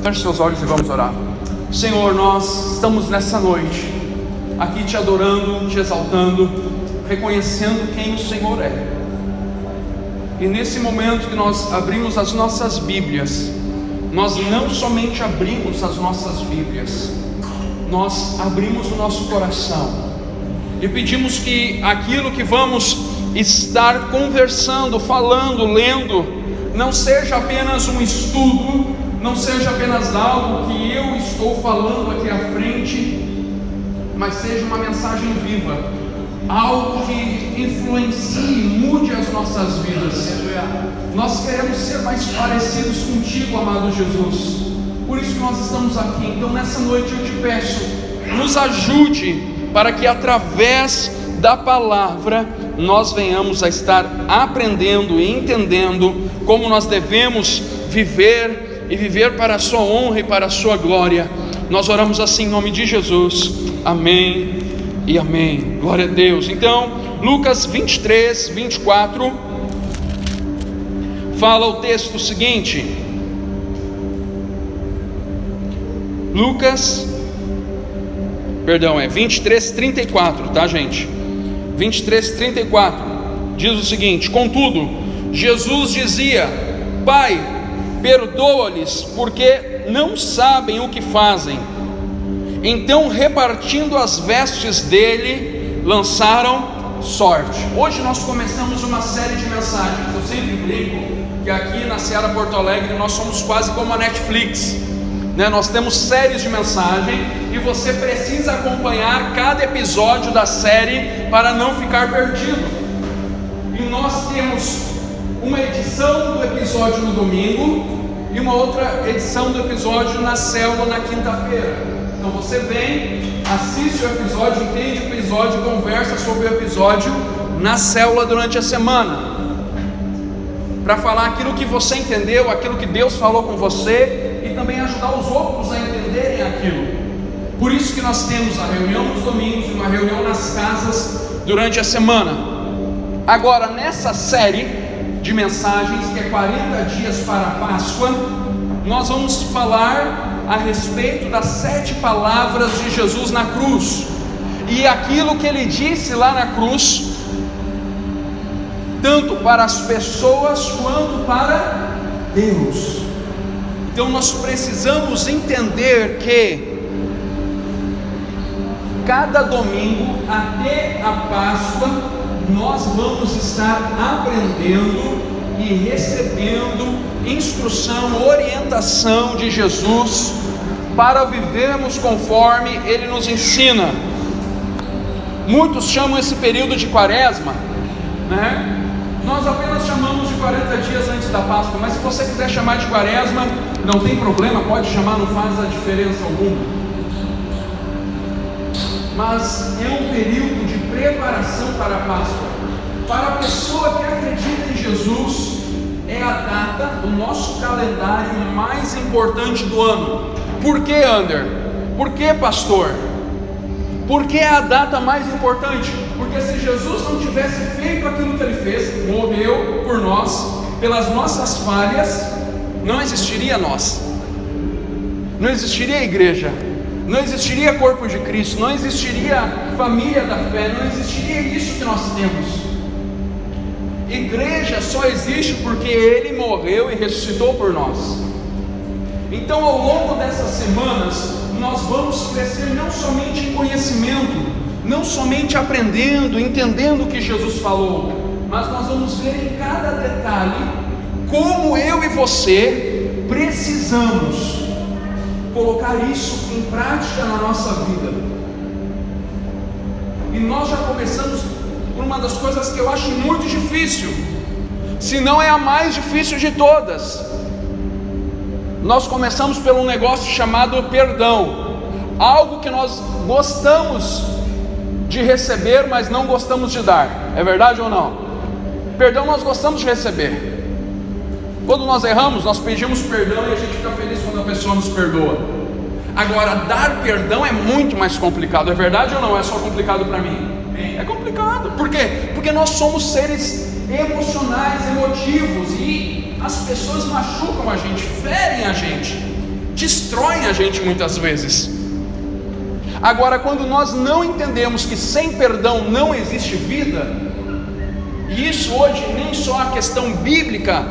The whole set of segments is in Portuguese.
Feche seus olhos e vamos orar. Senhor, nós estamos nessa noite aqui te adorando, te exaltando, reconhecendo quem o Senhor é. E nesse momento que nós abrimos as nossas Bíblias, nós não somente abrimos as nossas Bíblias, nós abrimos o nosso coração e pedimos que aquilo que vamos estar conversando, falando, lendo, não seja apenas um estudo, não seja apenas algo que eu estou falando aqui à frente, mas seja uma mensagem viva, algo que influencie, mude as nossas vidas. Nós queremos ser mais parecidos contigo, amado Jesus, por isso que nós estamos aqui. Então nessa noite eu te peço, nos ajude para que através da palavra nós venhamos a estar aprendendo e entendendo como nós devemos viver e viver para a sua honra e para a sua glória. Nós oramos assim em nome de Jesus, amém e amém, glória a Deus. Então Lucas 23, 24 fala o texto seguinte. Lucas, perdão, é 23, 34, tá, gente? 23, 34 diz o seguinte: contudo, Jesus dizia: Pai, perdoa-lhes, porque não sabem o que fazem. Então, repartindo as vestes dele, lançaram sorte. Hoje nós começamos uma série de mensagens. Eu sempre brinco que aqui na Seara Porto Alegre nós somos quase como a Netflix, né? Nós temos séries de mensagem e você precisa acompanhar cada episódio da série para não ficar perdido. E nós temos uma edição do episódio no domingo e uma outra edição do episódio na célula na quinta-feira. Então você vem, assiste o episódio, entende o episódio, conversa sobre o episódio na célula durante a semana, para falar aquilo que você entendeu, aquilo que Deus falou com você, e também ajudar os outros a entenderem aquilo. Por isso que nós temos a reunião nos domingos e uma reunião nas casas durante a semana. Agora, nessa série de mensagens, que é 40 dias para a Páscoa, nós vamos falar a respeito das 7 palavras de Jesus na cruz, e aquilo que ele disse lá na cruz, tanto para as pessoas quanto para Deus. Então nós precisamos entender que cada domingo até a Páscoa nós vamos estar aprendendo e recebendo instrução, orientação de Jesus para vivermos conforme Ele nos ensina. Muitos chamam esse período de quaresma, né? Nós apenas chamamos de 40 dias antes da Páscoa, mas se você quiser chamar de quaresma, não tem problema, pode chamar, não faz a diferença alguma. Mas é um período de preparação para a Páscoa. Para a pessoa que acredita em Jesus, é a data do nosso calendário mais importante do ano. Por que, Ander? Por que, pastor? Por que é a data mais importante? Porque se Jesus não tivesse feito aquilo que Ele fez, morreu por nós, pelas nossas falhas, não existiria nós, não existiria a igreja, não existiria corpo de Cristo, não existiria família da fé, não existiria isso que nós temos. Igreja só existe porque Ele morreu e ressuscitou por nós. Então, ao longo dessas semanas, nós vamos crescer não somente em conhecimento, não somente aprendendo, entendendo o que Jesus falou, mas nós vamos ver em cada detalhe como eu e você precisamos colocar isso em prática na nossa vida. E nós já começamos por uma das coisas que eu acho muito difícil, se não é a mais difícil de todas. Nós começamos pelo negócio chamado perdão, algo que nós gostamos de receber, mas não gostamos de dar. É verdade ou não? Perdão nós gostamos de receber. Quando nós erramos, nós pedimos perdão e a gente fica feliz quando a pessoa nos perdoa. Agora, dar perdão é muito mais complicado. É verdade ou não? É só complicado para mim? É complicado. Por quê? Porque nós somos seres emocionais, emotivos, e as pessoas machucam a gente, ferem a gente, destroem a gente muitas vezes. Agora, quando nós não entendemos que sem perdão não existe vida, e isso hoje nem só a questão bíblica,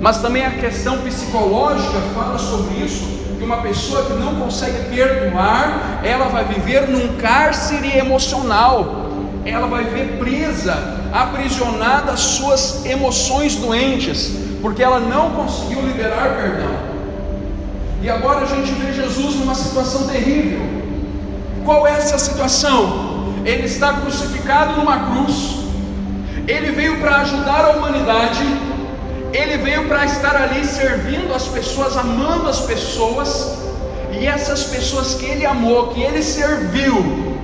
mas também a questão psicológica fala sobre isso, que uma pessoa que não consegue perdoar, ela vai viver num cárcere emocional, ela vai viver presa, aprisionada às suas emoções doentes, porque ela não conseguiu liberar perdão. E agora a gente vê Jesus numa situação terrível. Qual é essa situação? Ele está crucificado numa cruz, ele veio para ajudar a humanidade, ele veio para estar ali servindo as pessoas, amando as pessoas, e essas pessoas que ele amou, que ele serviu,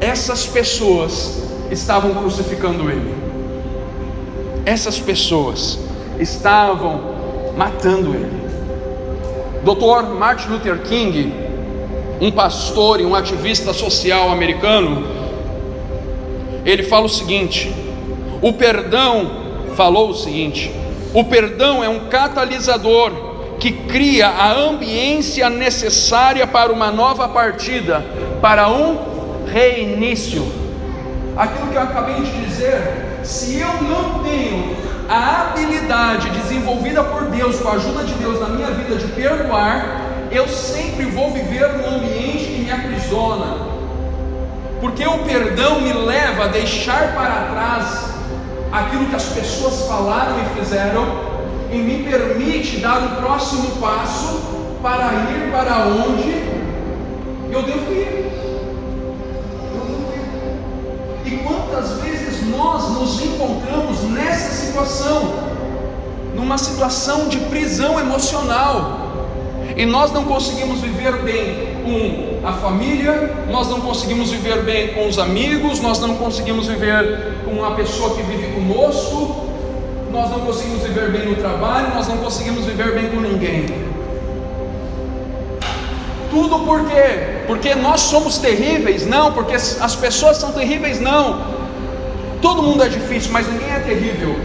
essas pessoas estavam crucificando ele, essas pessoas estavam matando ele. Dr. Martin Luther King, um pastor e um ativista social americano, ele fala o seguinte: o perdão é um catalisador que cria a ambiência necessária para uma nova partida, para um reinício. Aquilo que eu acabei de dizer, se eu não tenho a habilidade desenvolvida por Deus, com a ajuda de Deus na minha vida de perdoar, eu sempre vou viver num ambiente que me aprisiona, porque o perdão me leva a deixar para trás aquilo que as pessoas falaram e fizeram, e me permite dar o próximo passo para ir para onde eu devo ir. E quantas vezes nós nos encontramos nessa situação, numa situação de prisão emocional, e nós não conseguimos viver bem com a família, nós não conseguimos viver bem com os amigos, nós não conseguimos viver com a pessoa que vive conosco, nós não conseguimos viver bem no trabalho, nós não conseguimos viver bem com ninguém. Tudo por quê? Porque nós somos terríveis? Não. Porque as pessoas são terríveis? Não. Todo mundo é difícil, mas ninguém é terrível.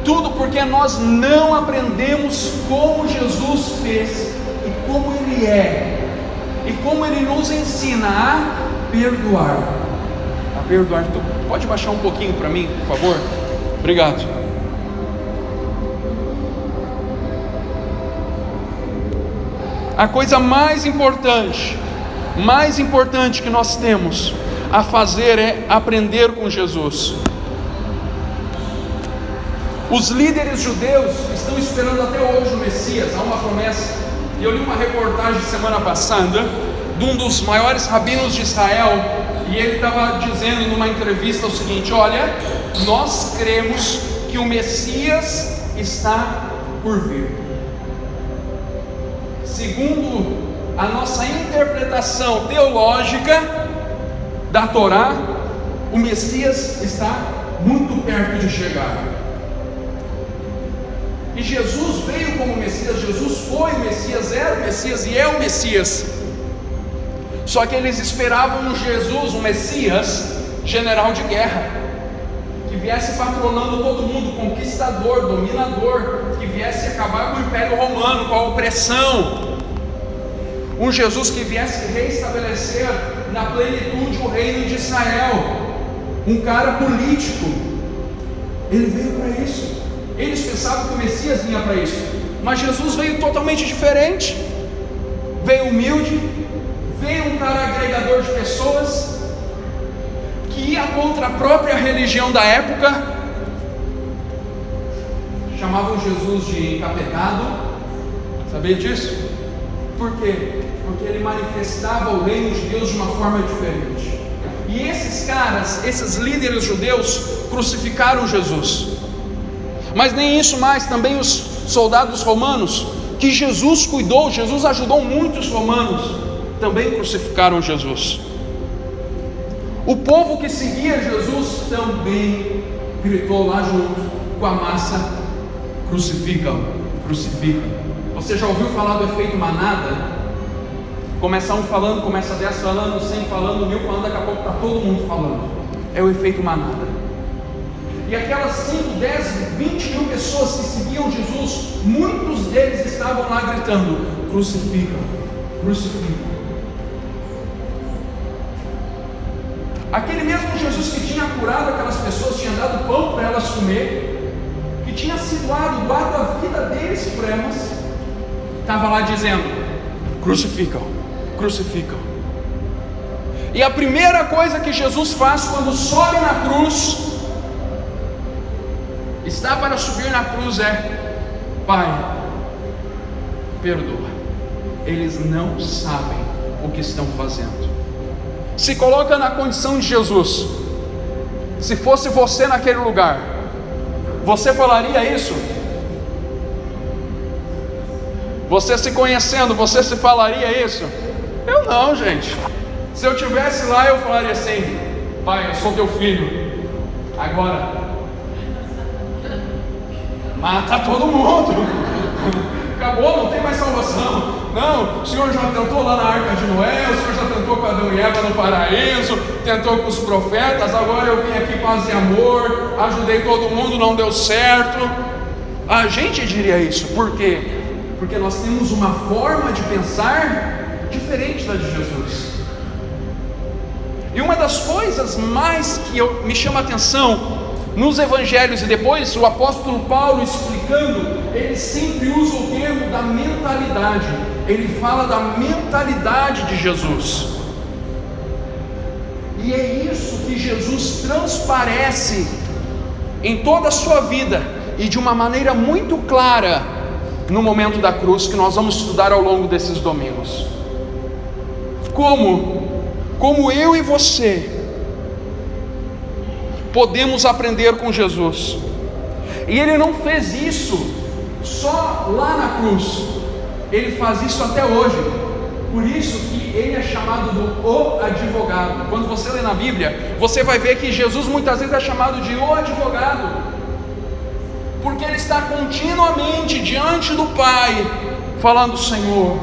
Tudo porque nós não aprendemos como Jesus fez e como Ele é, e como Ele nos ensina a perdoar. A perdoar. Tu pode baixar um pouquinho para mim, por favor? Obrigado. A coisa mais importante que nós temos a fazer é aprender com Jesus. Os líderes judeus estão esperando até hoje o Messias, há uma promessa. E eu li uma reportagem semana passada de um dos maiores rabinos de Israel, e ele estava dizendo numa entrevista o seguinte: olha, nós cremos que o Messias está por vir. Segundo a nossa interpretação teológica da Torá, o Messias está muito perto de chegar. E Jesus veio como Messias, Jesus foi o Messias, era o Messias e é o Messias. Só que eles esperavam no Jesus um Messias general de guerra, que viesse patrolando todo mundo, conquistador, dominador, que viesse acabar com o Império Romano, com a opressão. Um Jesus que viesse reestabelecer na plenitude o reino de Israel. Um cara político. Ele veio para isso. Eles pensavam que o Messias vinha para isso, mas Jesus veio totalmente diferente. Veio humilde, veio um cara agregador de pessoas, que ia contra a própria religião da época. Chamavam Jesus de encapetado. Sabia disso? Por quê? Porque ele manifestava o reino de Deus de uma forma diferente. E esses caras, esses líderes judeus, crucificaram Jesus. Mas nem isso mais, também os soldados romanos, que Jesus cuidou, Jesus ajudou muitos romanos, também crucificaram Jesus. O povo que seguia Jesus também gritou lá junto com a massa: crucificam, crucificam. Você já ouviu falar do efeito manada? Começa um falando, começa 10 falando, 100 falando, 1000 falando, daqui a pouco está todo mundo falando. É o efeito manada. E aquelas 5, 10, 20 mil pessoas que seguiam Jesus, muitos deles estavam lá gritando: crucifica. Aquele mesmo Jesus que tinha curado aquelas pessoas, tinha dado pão para elas comer, que tinha sido doado a vida deles por elas, estava lá dizendo: crucificam. E a primeira coisa que Jesus faz quando sobe na cruz, está para subir na cruz, é: Pai, perdoa, eles não sabem o que estão fazendo. Se coloca na condição de Jesus. Se fosse você naquele lugar, você falaria isso? Você se conhecendo, você se falaria isso? Eu não, gente. Se eu estivesse lá, eu falaria assim: Pai, eu sou teu filho, agora mata todo mundo. Acabou, não tem mais salvação. Não, o Senhor já tentou lá na Arca de Noé, o Senhor já tentou com Adão e Eva no paraíso, tentou com os profetas, agora eu vim aqui paz e amor, ajudei todo mundo, não deu certo. A gente diria isso, por quê? Porque nós temos uma forma de pensar diferente da de Jesus. E uma das coisas mais que me chama a atenção nos evangelhos, e depois o apóstolo Paulo explicando, ele sempre usa o termo da mentalidade. Ele fala da mentalidade de Jesus, e é isso que Jesus transparece em toda a sua vida, e de uma maneira muito clara no momento da cruz, que nós vamos estudar ao longo desses domingos. Como eu e você podemos aprender com Jesus. E ele não fez isso só lá na cruz, ele faz isso até hoje. Por isso que ele é chamado do o advogado. Quando você lê na Bíblia, você vai ver que Jesus muitas vezes é chamado de o advogado, porque ele está continuamente diante do Pai, falando: Senhor,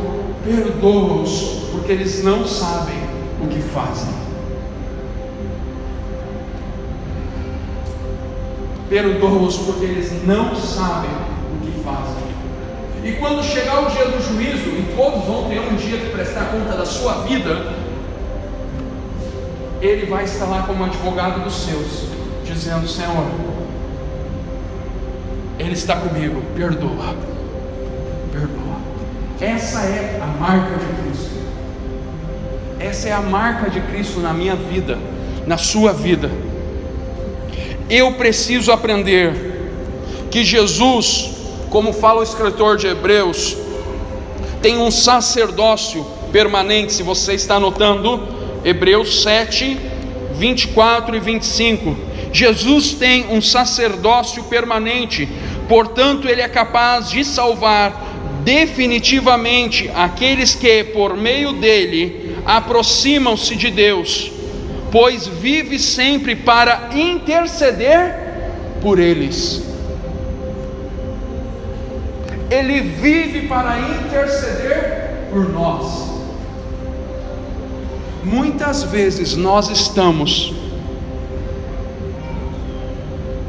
perdoa-os, porque eles não sabem o que fazem. Perdoa-os, porque eles não sabem o que fazem. E quando chegar o dia do juízo, e todos vão ter um dia de prestar conta da sua vida, ele vai estar lá como advogado dos seus, dizendo: Senhor, ele está comigo, perdoa. Essa é a marca de Cristo. Essa é a marca de Cristo na minha vida, na sua vida. Eu preciso aprender que Jesus, como fala o escritor de Hebreus, tem um sacerdócio permanente. Se você está anotando, Hebreus 7, 24 e 25. Jesus tem um sacerdócio permanente, portanto ele é capaz de salvar definitivamente aqueles que por meio dele aproximam-se de Deus, pois vive sempre para interceder por eles. Ele vive para interceder por nós. Muitas vezes nós estamos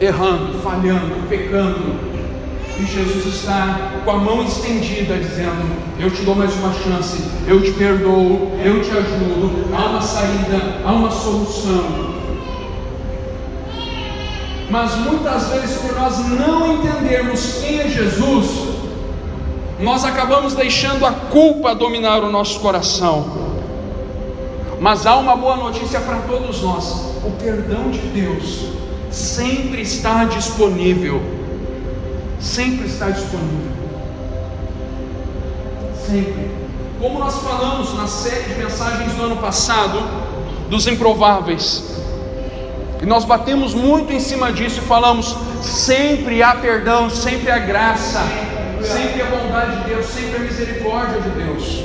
errando, falhando, pecando, e Jesus está com a mão estendida dizendo: eu te dou mais uma chance, eu te perdoo, eu te ajudo, há uma saída, há uma solução. Mas muitas vezes, por nós não entendermos quem é Jesus, nós acabamos deixando a culpa dominar o nosso coração. Mas há uma boa notícia para todos nós: o perdão de Deus sempre está disponível. Sempre está disponível. Sempre. Como nós falamos na série de mensagens do ano passado, dos improváveis, e nós batemos muito em cima disso e falamos: sempre há perdão, sempre há graça, sempre há bondade de Deus, sempre há misericórdia de Deus.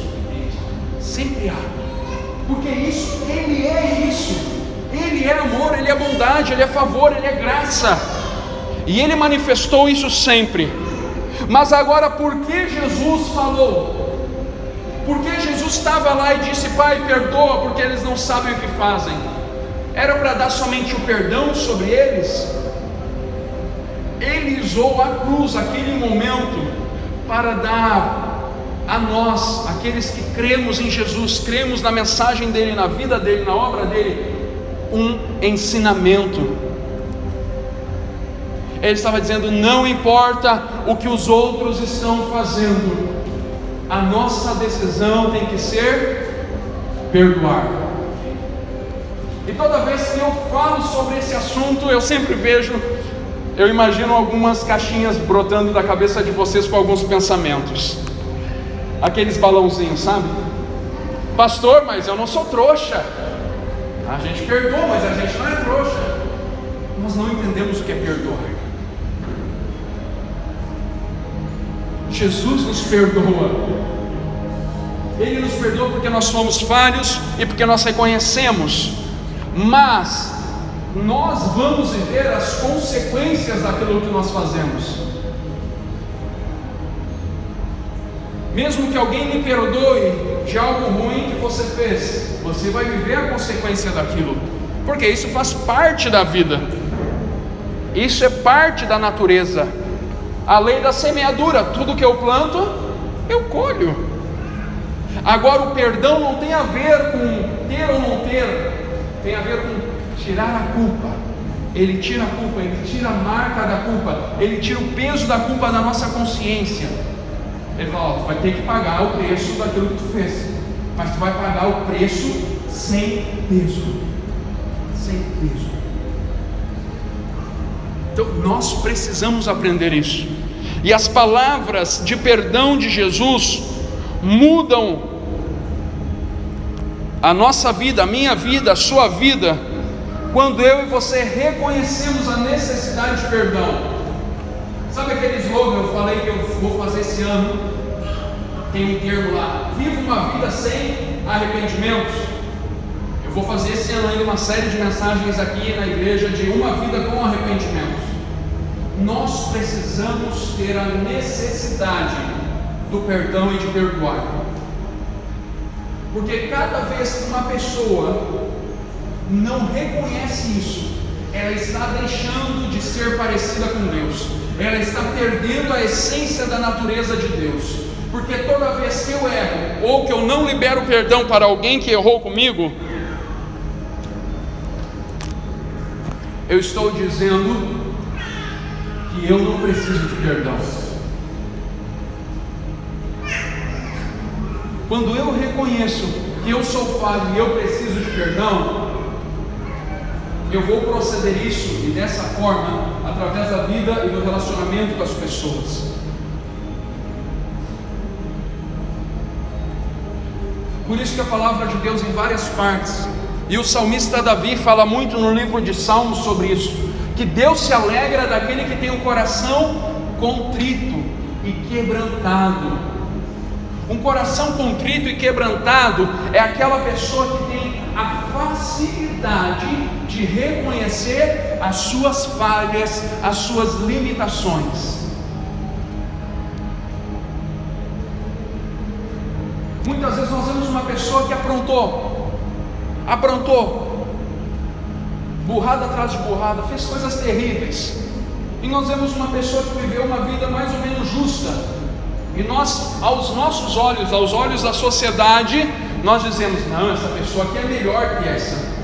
Sempre há. Porque isso, Ele é isso. Ele é amor, Ele é bondade, Ele é favor, Ele é graça. E Ele manifestou isso sempre. Mas agora, por que Jesus falou? Por que Jesus estava lá e disse: Pai, perdoa, porque eles não sabem o que fazem? Era para dar somente o perdão sobre eles? Ele usou a cruz, aquele momento, para dar a nós, aqueles que cremos em Jesus, cremos na mensagem dele, na vida dele, na obra dele, um ensinamento. Ele estava dizendo: não importa o que os outros estão fazendo, a nossa decisão tem que ser perdoar. E toda vez que eu falo sobre esse assunto, eu sempre eu imagino algumas caixinhas brotando da cabeça de vocês com alguns pensamentos, aqueles balãozinhos, sabe? Pastor, mas eu não sou trouxa. A gente perdoa, mas a gente não é trouxa. Nós não entendemos o que é perdoar. Jesus nos perdoa. Ele nos perdoa porque nós somos falhos e porque nós reconhecemos, mas nós vamos viver as consequências daquilo que nós fazemos. Mesmo que alguém lhe perdoe de algo ruim que você fez, você vai viver a consequência daquilo, porque isso faz parte da vida, isso é parte da natureza. A lei da semeadura: tudo que eu planto, eu colho. Agora, o perdão não tem a ver com ter ou não ter, tem a ver com tirar a culpa. Ele tira a culpa, ele tira a marca da culpa, ele tira o peso da culpa da nossa consciência. Ele fala: tu vai ter que pagar o preço daquilo que tu fez, mas tu vai pagar o preço sem peso. Sem peso. Então nós precisamos aprender isso. E as palavras de perdão de Jesus mudam a nossa vida, a minha vida, a sua vida, quando eu e você reconhecemos a necessidade de perdão. Sabe aquele slogan que eu falei que eu vou fazer esse ano? Tem um termo lá: viva uma vida sem arrependimentos. Eu vou fazer esse ano ainda uma série de mensagens aqui na igreja de uma vida com arrependimentos. Nós precisamos ter a necessidade do perdão e de perdoar, porque cada vez que uma pessoa não reconhece isso, ela está deixando de ser parecida com Deus, ela está perdendo a essência da natureza de Deus. Porque toda vez que eu erro, ou que eu não libero perdão para alguém que errou comigo, eu estou dizendo que eu não preciso de perdão. Quando eu reconheço que eu sou falho e eu preciso de perdão, eu vou proceder isso e dessa forma, através da vida e do relacionamento com as pessoas. Por isso que a palavra de Deus em várias partes, e o salmista Davi fala muito no livro de Salmos sobre isso, que Deus se alegra daquele que tem um coração contrito e quebrantado. Um coração contrito e quebrantado é aquela pessoa que tem a facilidade de reconhecer as suas falhas, as suas limitações. Muitas vezes nós vemos uma pessoa que aprontou, burrada atrás de burrada, fez coisas terríveis, e nós vemos uma pessoa que viveu uma vida mais ou menos justa, e nós, aos nossos olhos, aos olhos da sociedade, nós dizemos: não, essa pessoa aqui é melhor que essa.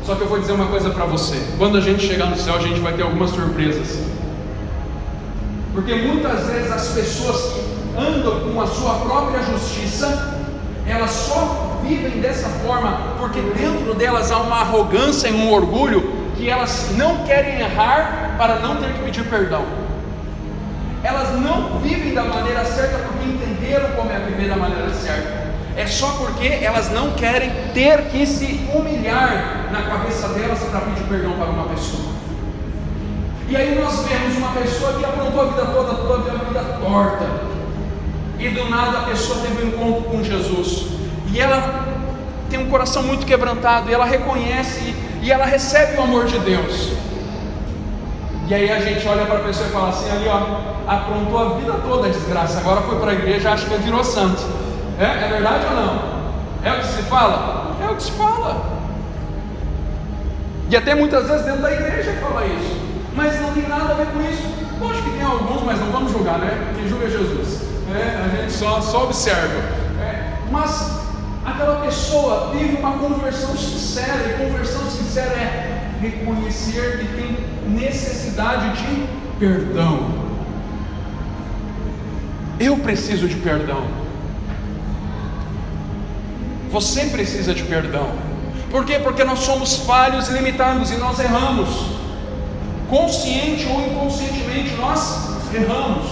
Só que eu vou dizer uma coisa para você: quando a gente chegar no céu, a gente vai ter algumas surpresas, porque muitas vezes as pessoas que andam com a sua própria justiça, elas só vivem dessa forma porque dentro delas há uma arrogância e um orgulho, que elas não querem errar para não ter que pedir perdão. Elas não vivem da maneira certa porque entenderam como é viver da maneira certa. É só porque elas não querem ter que se humilhar na cabeça delas para pedir perdão para uma pessoa. E aí nós vemos uma pessoa que aprontou a vida toda, a vida torta, e do nada a pessoa teve um encontro com Jesus, e ela tem um coração muito quebrantado, e ela reconhece, e ela recebe o amor de Deus. E aí a gente olha para a pessoa e fala assim: ali ó, aprontou a vida toda a desgraça, agora foi para a igreja, acha que virou santo. É verdade ou não? É o que se fala? É o que se fala. E até muitas vezes dentro da igreja fala isso, mas não tem nada a ver com isso. Lógico que tem alguns, mas não vamos julgar, né? Quem julga é Jesus. A gente só observa. Mas aquela pessoa teve uma conversão sincera, e conversão sincera é reconhecer que tem necessidade de perdão. Eu preciso de perdão. Você precisa de perdão. Por quê? Porque nós somos falhos e limitados, e nós erramos. Consciente ou inconscientemente, nós erramos.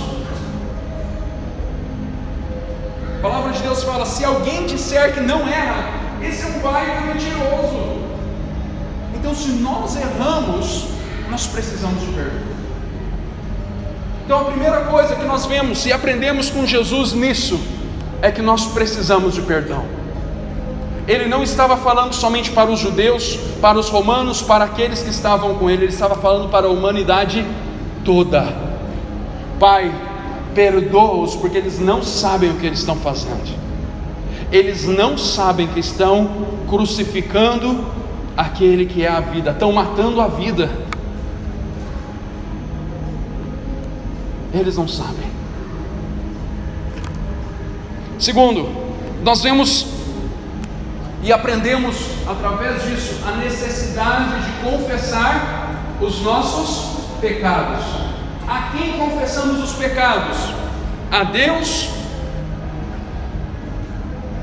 A palavra de Deus fala: se alguém disser que não erra, esse é um baita mentiroso. Então, se nós erramos, nós precisamos de perdão. Então, a primeira coisa que nós vemos e aprendemos com Jesus nisso é que nós precisamos de perdão. Ele não estava falando somente para os judeus, para os romanos, para aqueles que estavam com ele. Ele estava falando para a humanidade toda. Pai, perdoa-os, porque eles não sabem o que eles estão fazendo. Eles não sabem que estão crucificando aquele que é a vida, estão matando a vida. Eles não sabem. Segundo, nós vemos e aprendemos através disso a necessidade de confessar os nossos pecados. A quem confessamos os pecados? A Deus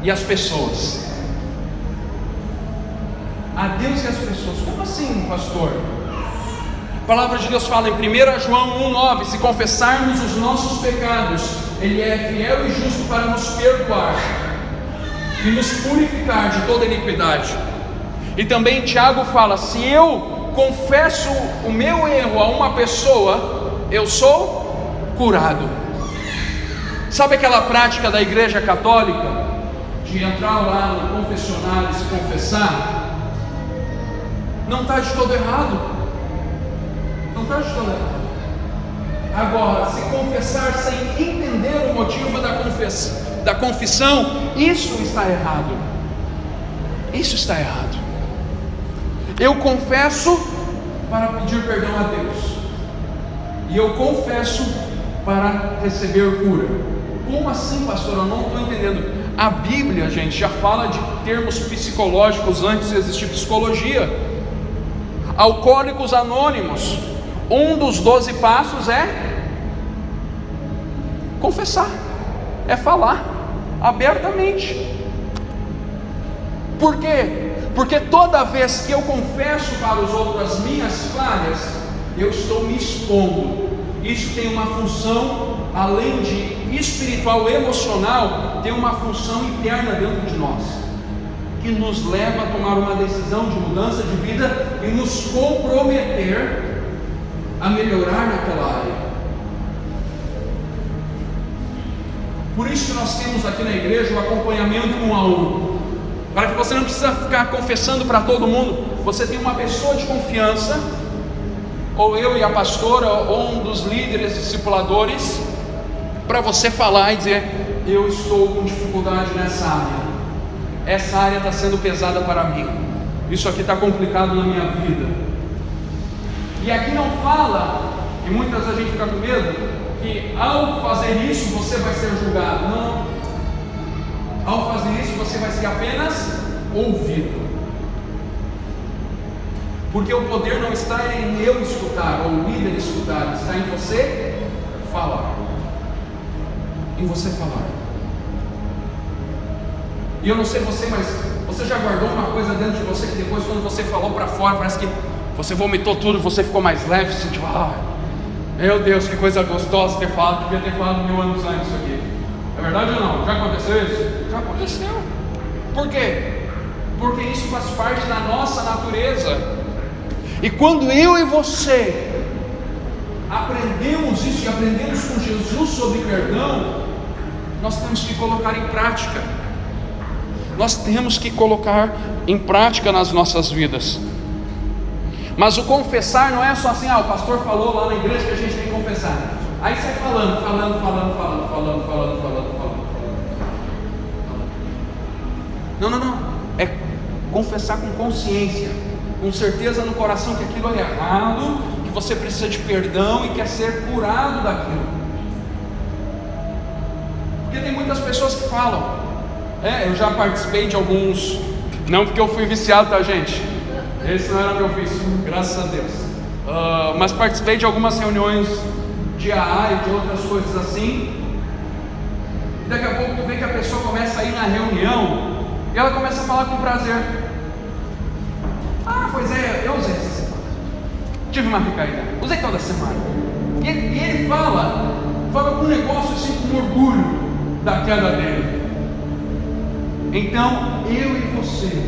e as pessoas. A Deus e as pessoas. Como assim, pastor? A palavra de Deus fala em 1 João 1,9: se confessarmos os nossos pecados, Ele é fiel e justo para nos perdoar e nos purificar de toda iniquidade. E também Tiago fala: se eu confesso o meu erro a uma pessoa, eu sou curado. Sabe aquela prática da igreja católica de entrar lá no confessionário e se confessar? Não está de todo errado. Não está de todo errado. Agora, se confessar sem entender o motivo da confissão, isso está errado. Isso está errado. Eu confesso para pedir perdão a Deus, e eu confesso para receber cura. Como assim, pastor? Eu não estou entendendo. A Bíblia, gente, já fala de termos psicológicos antes de existir psicologia. Alcoólicos Anônimos, um dos 12 passos é confessar, é falar abertamente. Por quê? Porque toda vez que eu confesso para os outros as minhas falhas, eu estou me expondo. Isso tem uma função, além de espiritual, emocional, tem uma função interna dentro de nós, que nos leva a tomar uma decisão de mudança de vida e nos comprometer a melhorar naquela área. Por isso que nós temos aqui na igreja o acompanhamento 1 a 1, para que você não precisa ficar confessando para todo mundo. Você tem uma pessoa de confiança, ou eu e a pastora, ou um dos líderes discipuladores, para você falar e dizer: eu estou com dificuldade nessa área, essa área está sendo pesada para mim, isso aqui está complicado na minha vida. E aqui não fala, e muitas vezes a gente fica com medo, que ao fazer isso você vai ser julgado. Não. Ao fazer isso você vai ser apenas ouvido. Porque o poder não está em eu escutar, ou o líder escutar, está em você falar. Em você falar. E eu não sei você, mas você já guardou uma coisa dentro de você que depois, quando você falou para fora, parece que você vomitou tudo, você ficou mais leve, você sentiu: meu Deus, que coisa gostosa ter falado, devia ter falado 1000 anos antes isso aqui. É verdade ou não? Já aconteceu isso? Já aconteceu. Por quê? Porque isso faz parte da nossa natureza. E quando eu e você aprendemos isso e aprendemos com Jesus sobre perdão, nós temos que colocar em prática. Nós temos que colocar em prática nas nossas vidas. Mas o confessar não é só assim: o pastor falou lá na igreja que a gente tem que confessar. Aí sai falando. Não. É confessar com consciência, com certeza no coração que aquilo é errado, que você precisa de perdão e quer ser curado daquilo. Porque tem muitas pessoas que falam, eu já participei de alguns, não porque eu fui viciado, tá, gente? Esse não era meu vício, graças a Deus. Mas participei de algumas reuniões de AA e de outras coisas assim. E daqui a pouco tu vê que a pessoa começa a ir na reunião e ela começa a falar com prazer. Pois é, eu usei essa semana, tive uma recaída, usei toda semana. E ele fala com um negócio assim, com orgulho da queda dele. Então eu e você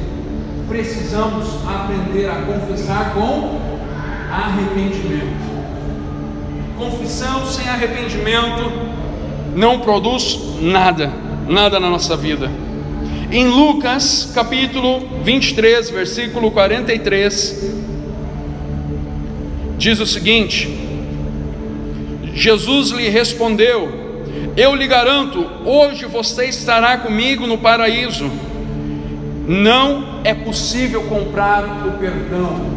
precisamos aprender a confessar com arrependimento. Confissão sem arrependimento não produz nada na nossa vida. Em Lucas capítulo 23, versículo 43, diz o seguinte: Jesus lhe respondeu: eu lhe garanto, hoje você estará comigo no paraíso. Não é possível comprar o perdão.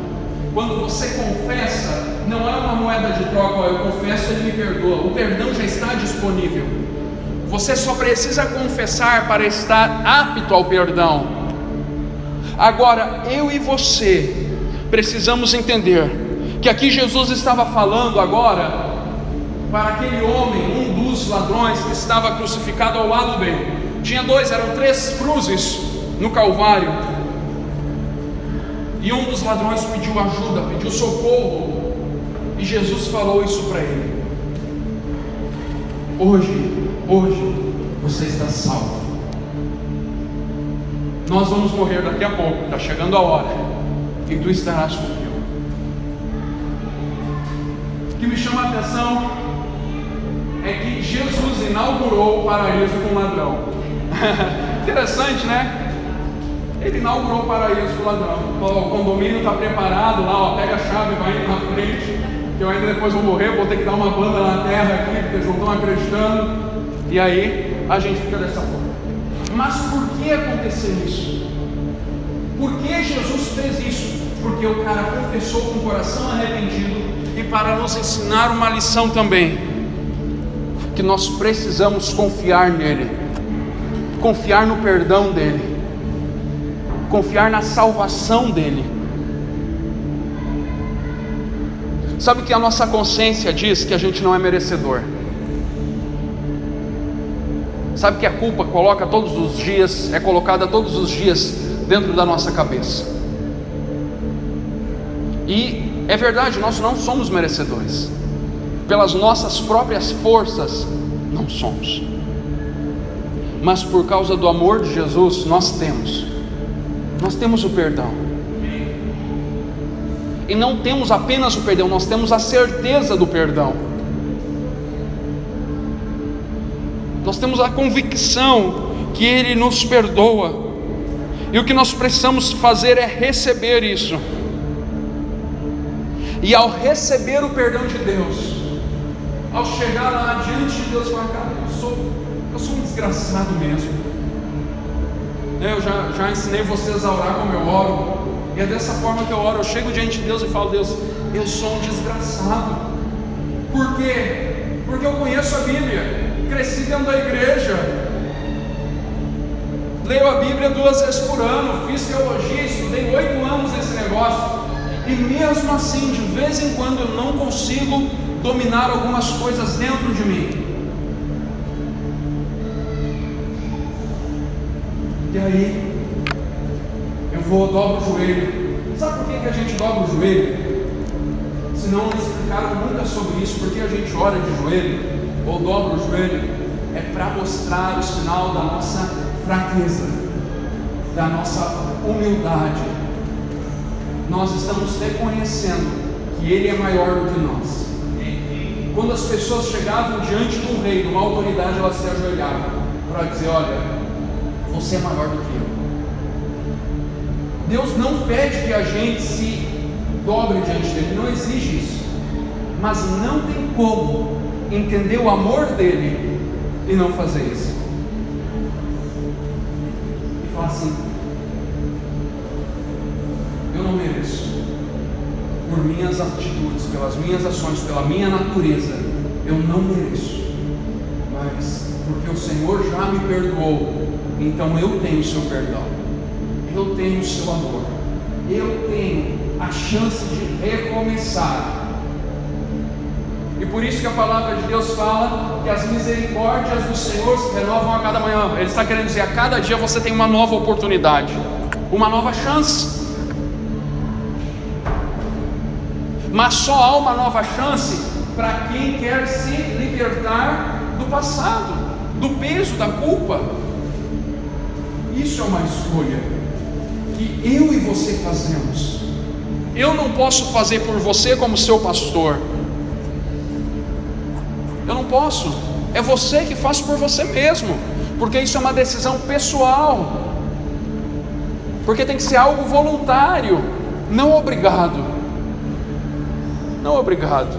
Quando você confessa, não é uma moeda de troca, eu confesso, ele me perdoa. O perdão já está disponível. Você só precisa confessar para estar apto ao perdão. Agora, eu e você precisamos entender que aqui Jesus estava falando agora para aquele homem, um dos ladrões que estava crucificado ao lado dele. Tinha eram 3 cruzes no Calvário. E um dos ladrões pediu ajuda, pediu socorro. E Jesus falou isso para ele: Hoje você está salvo. Nós vamos morrer daqui a pouco, está chegando a hora, e tu estarás comigo. O que me chama a atenção é que Jesus inaugurou o paraíso com um ladrão. Interessante, né? Ele inaugurou o paraíso com o ladrão. O condomínio está preparado lá, pega a chave e vai indo na frente, que eu ainda depois vou morrer, vou ter que dar uma banda na terra aqui, porque eles não estão acreditando. E aí a gente fica dessa forma. Mas por que aconteceu isso? Por que Jesus fez isso? Porque o cara confessou com o coração arrependido, e para nos ensinar uma lição também, que nós precisamos confiar nele, confiar no perdão dele, confiar na salvação dele. Sabe que a nossa consciência diz que a gente não é merecedor. Sabe que a culpa é colocada todos os dias dentro da nossa cabeça. E é verdade, nós não somos merecedores. Pelas nossas próprias forças, não somos. Mas por causa do amor de Jesus, nós temos o perdão. E não temos apenas o perdão, nós temos a certeza do perdão. Nós temos a convicção que Ele nos perdoa. E o que nós precisamos fazer é receber isso. E ao receber o perdão de Deus, ao chegar lá diante de Deus e falar: cara, eu sou um desgraçado mesmo. Eu já ensinei vocês a orar como eu oro, e é dessa forma que eu oro. Eu chego diante de Deus e falo: Deus, eu sou um desgraçado. Por quê? Porque eu conheço a Bíblia, cresci dentro da igreja, leio a Bíblia 2 vezes por ano, fiz teologia, estudei 8 anos nesse negócio, e mesmo assim, de vez em quando, eu não consigo dominar algumas coisas dentro de mim. E aí eu dobro o joelho. Sabe por que a gente dobra o joelho? Se não me explicaram nunca sobre isso, porque a gente ora de joelho ou dobra o joelho, é para mostrar o sinal da nossa fraqueza, da nossa humildade. Nós estamos reconhecendo que Ele é maior do que nós. Quando as pessoas chegavam diante de um rei, de uma autoridade, elas se ajoelhavam para dizer: olha, você é maior do que eu. Deus não pede que a gente se dobre diante dele, não exige isso, mas não tem como entender o amor dele e não fazer isso, e falar assim: eu não mereço, por minhas atitudes, pelas minhas ações, pela minha natureza, eu não mereço, mas porque o Senhor já me perdoou, então eu tenho o seu perdão, eu tenho o seu amor, eu tenho a chance de recomeçar. E por isso que a palavra de Deus fala que as misericórdias do Senhor se renovam a cada manhã. Ele está querendo dizer, a cada dia você tem uma nova oportunidade, uma nova chance. Mas só há uma nova chance para quem quer se libertar do passado, do peso, da culpa. Isso é uma escolha que eu e você fazemos. Eu não posso fazer por você como seu pastor. Eu não posso. É você que faz por você mesmo, porque isso é uma decisão pessoal. Porque tem que ser algo voluntário, não obrigado. Não obrigado.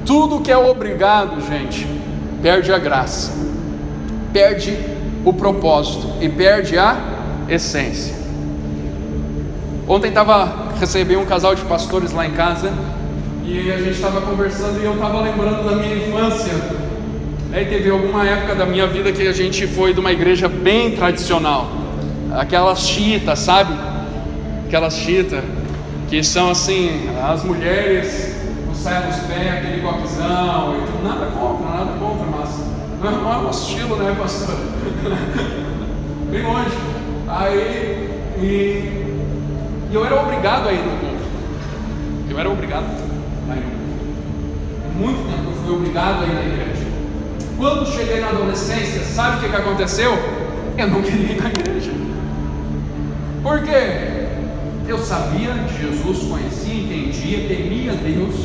Tudo que é obrigado, gente, perde a graça, perde o propósito e perde a essência. Ontem recebi um casal de pastores lá em casa, e a gente estava conversando e eu estava lembrando da minha infância. Aí teve alguma época da minha vida que a gente foi de uma igreja bem tradicional, aquelas chitas, sabe? Aquelas chitas que são assim, as mulheres não saem dos pés, aquele coquezão, e tudo. Nada contra, mas não é o nosso estilo, né, pastor? Bem longe. Aí, e eu era obrigado a ir no culto. Eu era obrigado a ir no culto. Muito tempo eu fui obrigado a ir na igreja. Quando cheguei na adolescência, sabe o que aconteceu? Eu não queria ir na igreja. Por quê? Eu sabia de Jesus, conhecia, entendia, temia Deus,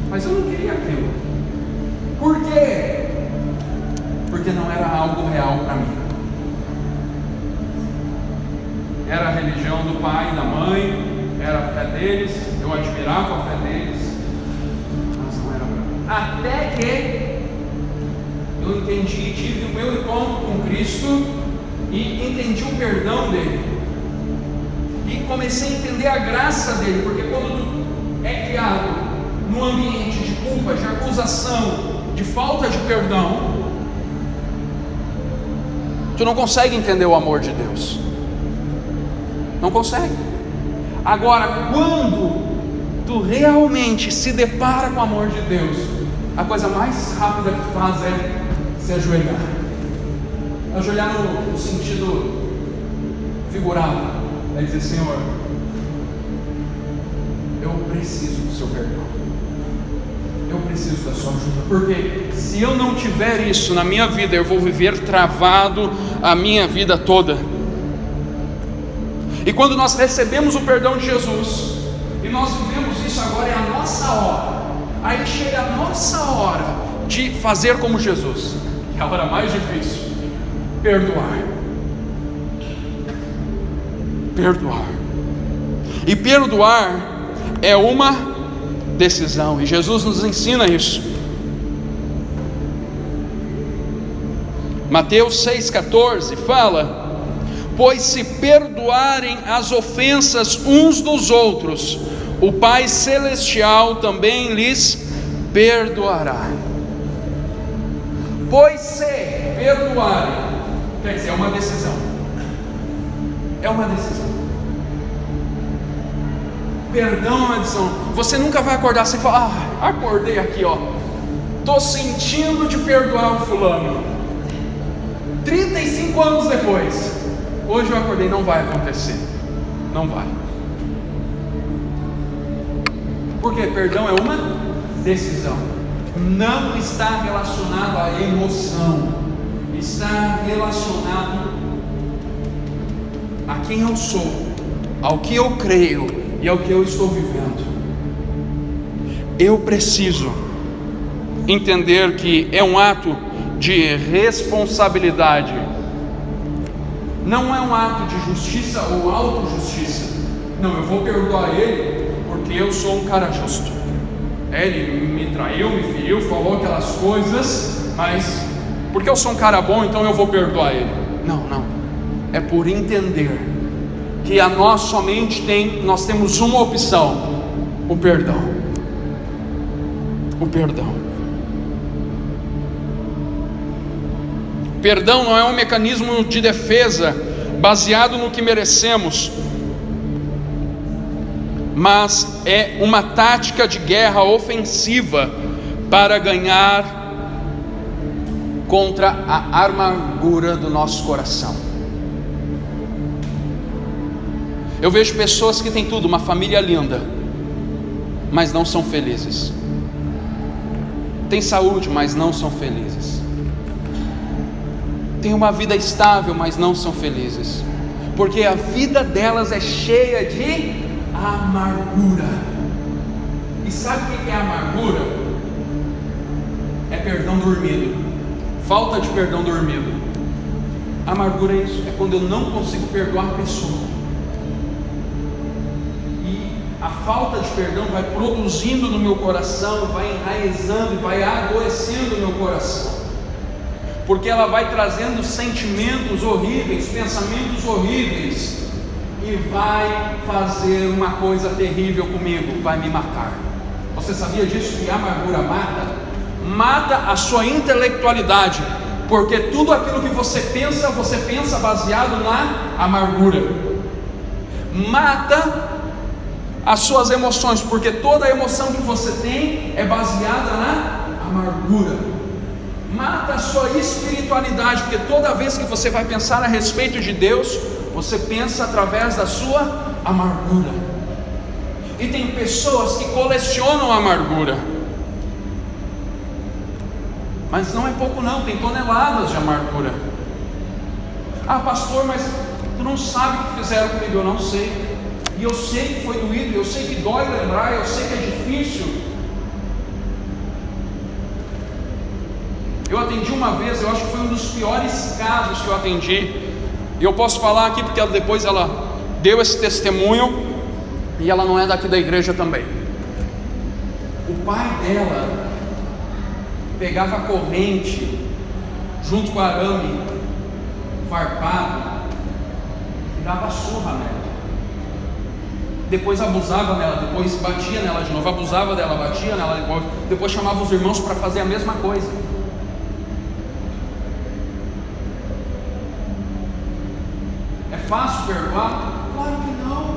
mas eu não queria aquilo. Por quê? Porque não era algo real para mim. Era a religião do pai e da mãe, era a fé deles, eu admirava a fé deles, mas não era para mim. Até que eu entendi, tive o meu encontro com Cristo e entendi o perdão dele. E comecei a entender a graça dele, porque quando tu é criado num ambiente de culpa, de acusação, de falta de perdão, tu não consegue entender o amor de Deus. Não consegue. Agora, quando tu realmente se depara com o amor de Deus, a coisa mais rápida que tu faz é se ajoelhar. Ajoelhar no sentido figurado. É dizer, Senhor, eu preciso do seu perdão, eu preciso da sua ajuda, porque se eu não tiver isso na minha vida, eu vou viver travado a minha vida toda. E quando nós recebemos o perdão de Jesus, e nós vivemos isso, agora é a nossa hora, aí chega a nossa hora de fazer como Jesus, que é a hora mais difícil, perdoar. Perdoar. E perdoar é uma decisão, e Jesus nos ensina isso. Mateus 6,14 fala: pois se perdoarem as ofensas uns dos outros, o Pai Celestial também lhes perdoará. Pois se perdoarem, quer dizer, é uma decisão. É uma decisão. Perdão é uma decisão. Você nunca vai acordar assim e falar: acordei aqui, estou sentindo de perdoar o fulano. 35 anos depois, hoje eu acordei. Não vai acontecer. Não vai. Porque perdão é uma decisão. Não está relacionado à emoção. Está relacionado a quem eu sou, ao que eu creio e ao que eu estou vivendo. Eu preciso entender que é um ato de responsabilidade, não é um ato de justiça ou autojustiça. Não, eu vou perdoar ele porque eu sou um cara justo. Ele me traiu, me feriu, falou aquelas coisas, mas porque eu sou um cara bom, então eu vou perdoar ele. Não. É por entender que nós temos uma opção: o perdão. O perdão. Perdão não é um mecanismo de defesa baseado no que merecemos, mas é uma tática de guerra ofensiva para ganhar contra a amargura do nosso coração. Eu vejo pessoas que têm tudo, uma família linda, mas não são felizes. Tem saúde, mas não são felizes. Tem uma vida estável, mas não são felizes, porque a vida delas é cheia de amargura. E sabe o que é amargura? É perdão dormido, falta de perdão dormido. Amargura é isso, é quando eu não consigo perdoar a pessoa, e a falta de perdão vai produzindo no meu coração, vai enraizando e vai adoecendo o meu coração, porque ela vai trazendo sentimentos horríveis, pensamentos horríveis, e vai fazer uma coisa terrível comigo, vai me matar. Você sabia disso? Que a amargura mata a sua intelectualidade, porque tudo aquilo que você pensa baseado na amargura. Mata as suas emoções, porque toda a emoção que você tem é baseada na amargura. Mata a sua espiritualidade, porque toda vez que você vai pensar a respeito de Deus, você pensa através da sua amargura. E tem pessoas que colecionam amargura, mas não é pouco não, tem toneladas de amargura. Ah, pastor, mas tu não sabe o que fizeram comigo. Eu não sei, e eu sei que foi doído, eu sei que dói lembrar, eu sei que é difícil. Eu atendi uma vez, eu acho que foi um dos piores casos que eu atendi, e eu posso falar aqui porque depois ela deu esse testemunho, e ela não é daqui da igreja também. O pai dela pegava a corrente junto com arame farpado e dava surra nela, depois abusava nela, depois batia nela de novo, abusava dela, batia nela, depois chamava os irmãos para fazer a mesma coisa. É fácil perdoar? Claro que não.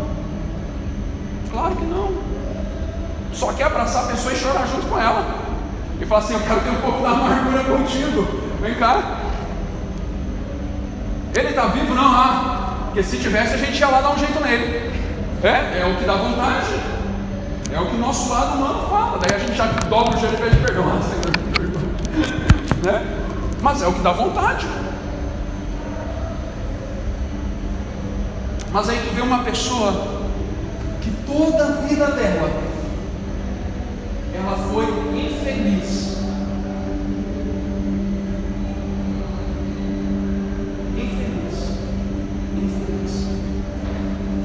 Claro que não. Só quer abraçar a pessoa e chorar junto com ela e falar assim: eu quero ter um pouco da amargura contigo, vem cá. Ele está vivo? Não, porque se tivesse a gente ia lá dar um jeito nele. É o que dá vontade, é o que o nosso lado humano fala. Daí a gente já dobra o joelho e pede perdão, né? Mas é o que dá vontade. Mas aí tu vê uma pessoa que toda a vida dela ela foi infeliz.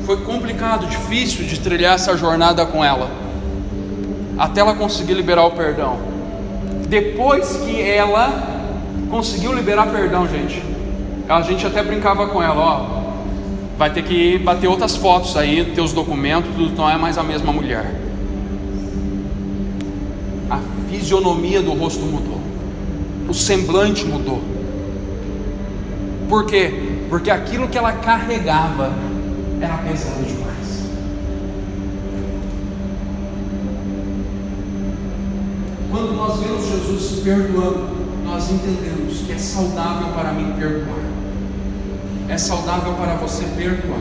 Foi complicado, difícil de trilhar essa jornada com ela, até ela conseguir liberar o perdão. Depois que ela conseguiu liberar perdão, a gente até brincava com ela: ó, vai ter que bater outras fotos aí, teus documentos, não é mais a mesma mulher. A fisionomia do rosto mudou, o semblante mudou. Por quê? Porque aquilo que ela carregava era pesado demais. Quando nós vemos Jesus perdoando, nós entendemos que é saudável para mim perdoar. É saudável para você perdoar.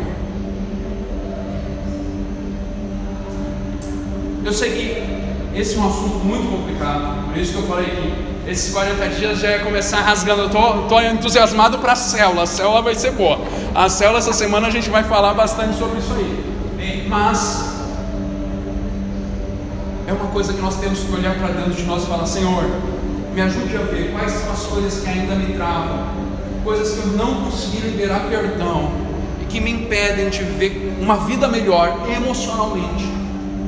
Eu sei que esse é um assunto muito complicado, por isso que eu falei que esses 40 dias já ia começar rasgando. Eu estou entusiasmado para a célula vai ser boa. A célula essa semana a gente vai falar bastante sobre isso aí. Mas é uma coisa que nós temos que olhar para dentro de nós e falar: Senhor, me ajude a ver quais são as coisas que ainda me travam, coisas que eu não consegui liberar perdão e que me impedem de ver uma vida melhor emocionalmente,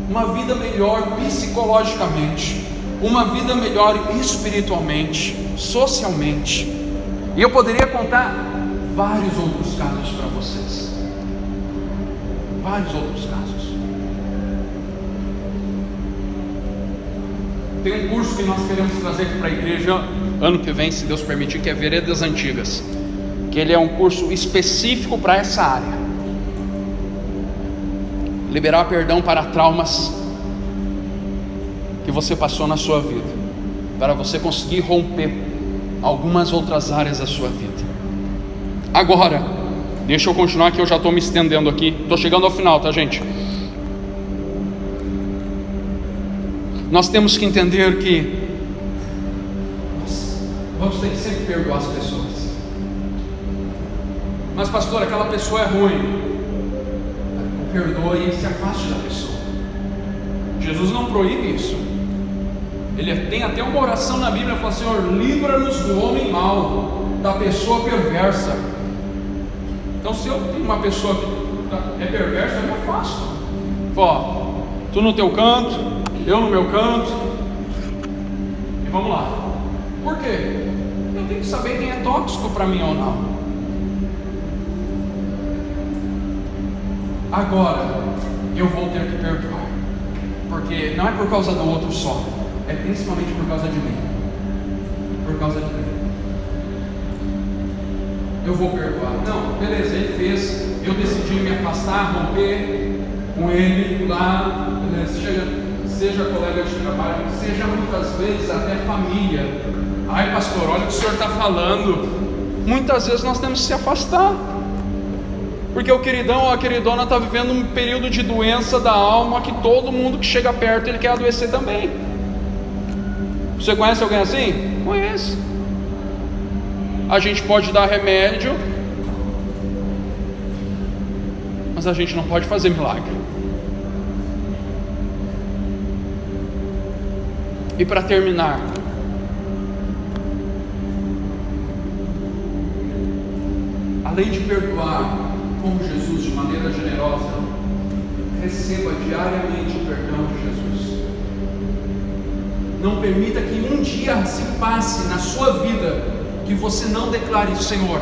uma vida melhor psicologicamente, uma vida melhor espiritualmente, socialmente. E eu poderia contar vários outros casos para vocês. vários outros casos. Tem um curso que nós queremos trazer aqui para a igreja ano que vem, se Deus permitir, que é Veredas Antigas, que ele é um curso específico para essa área. Liberar perdão para traumas que você passou na sua vida, para você conseguir romper algumas outras áreas da sua vida. Agora, deixa eu continuar que eu já estou me estendendo aqui, estou chegando ao final, tá, gente? Nós temos que entender que vamos ter que sempre perdoar as pessoas. Mas pastor, aquela pessoa é ruim. Perdoe e se afaste da pessoa. Jesus não proíbe isso. Ele tem até uma oração na Bíblia, fala: Senhor, livra-nos do homem mau, da pessoa perversa. Então, se eu tenho uma pessoa que é perversa, eu me afasto. Ó, tu no teu canto, eu no meu canto, e vamos lá. Por quê? Eu tenho que saber quem é tóxico para mim ou não. Agora, eu vou ter que perdoar, porque não é por causa do outro só, é principalmente por causa de mim. Por causa de mim. Eu vou perdoar. Não, beleza, ele fez, eu decidi me afastar, romper com ele lá, seja colega de trabalho, seja muitas vezes até família. Ai pastor, olha o que o senhor está falando. Muitas vezes nós temos que se afastar, porque o queridão ou a queridona está vivendo um período de doença da alma, que todo mundo que chega perto ele quer adoecer também. Você conhece alguém assim? Conhece. A gente pode dar remédio, mas a gente não pode fazer milagre. E para terminar, além de perdoar como Jesus de maneira generosa, receba diariamente o perdão de Jesus. Não permita que um dia se passe na sua vida que você não declare: Senhor,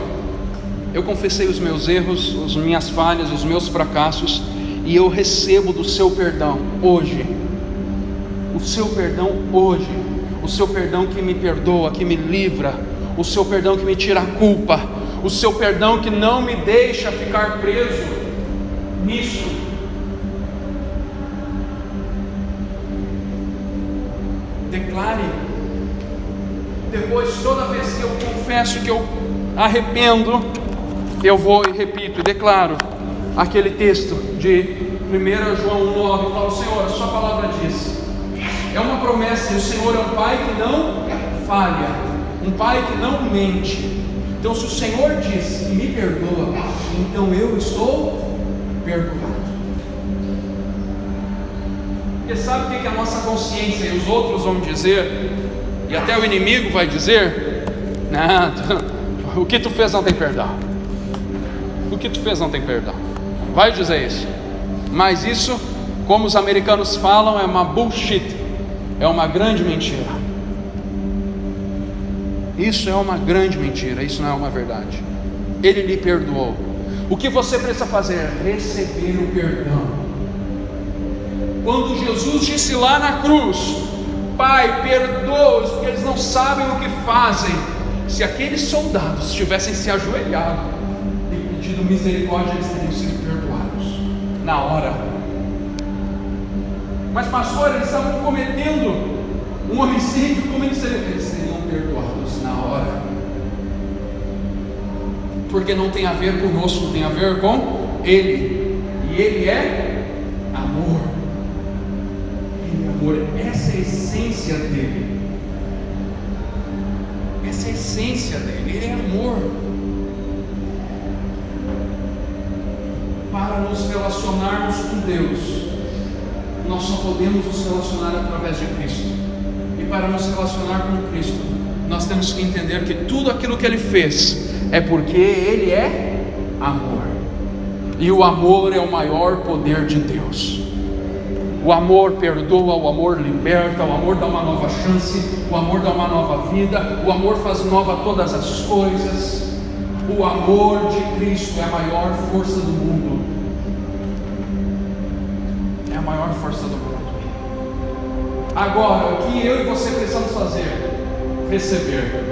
eu confessei os meus erros, as minhas falhas, os meus fracassos, e eu recebo do seu perdão hoje. O seu perdão hoje, o seu perdão que me perdoa, que me livra, o seu perdão que me tira a culpa, o seu perdão que não me deixa ficar preso nisso. Declare. Depois, toda vez que eu confesso que eu arrependo, eu vou e repito e declaro aquele texto de 1 João 1,9, falo: Senhor, a sua palavra diz, é uma promessa, e o Senhor é um Pai que não falha, um Pai que não mente. Então, se o Senhor diz que me perdoa, então eu estou perdoado. Porque sabe o que a nossa consciência e os outros vão dizer, e até o inimigo vai dizer? Não, o que tu fez não tem perdão. O que tu fez não tem perdão. Vai dizer isso. Mas isso, como os americanos falam, é uma bullshit, é uma grande mentira. Isso é uma grande mentira, isso não é uma verdade. Ele lhe perdoou. O que você precisa fazer? Receber o perdão. Quando Jesus disse lá na cruz: Pai, perdoa-os, porque eles não sabem o que fazem. Se aqueles soldados tivessem se ajoelhado e pedido misericórdia, eles teriam sido perdoados na hora. Mas pastor, eles estavam cometendo um homicídio, como eles seriam perdoados na hora? Porque não tem a ver conosco, tem a ver com Ele, e Ele é amor. Ele é amor, essa é a essência dele. Essa é a essência dele, Ele é amor. Para nos relacionarmos com Deus, nós só podemos nos relacionar através de Cristo. E para nos relacionar com Cristo, nós temos que entender que tudo aquilo que Ele fez é porque Ele é amor. E o amor é o maior poder de Deus. O amor perdoa, o amor liberta, o amor dá uma nova chance, o amor dá uma nova vida, o amor faz nova todas as coisas. O amor de Cristo é a maior força do mundo. é a maior força do mundo. Agora, o que eu e você precisamos fazer? Receber.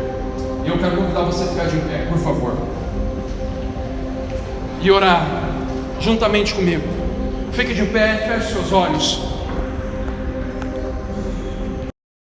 E eu quero convidar você a ficar de pé, por favor, e orar juntamente comigo. Fique de pé, feche seus olhos.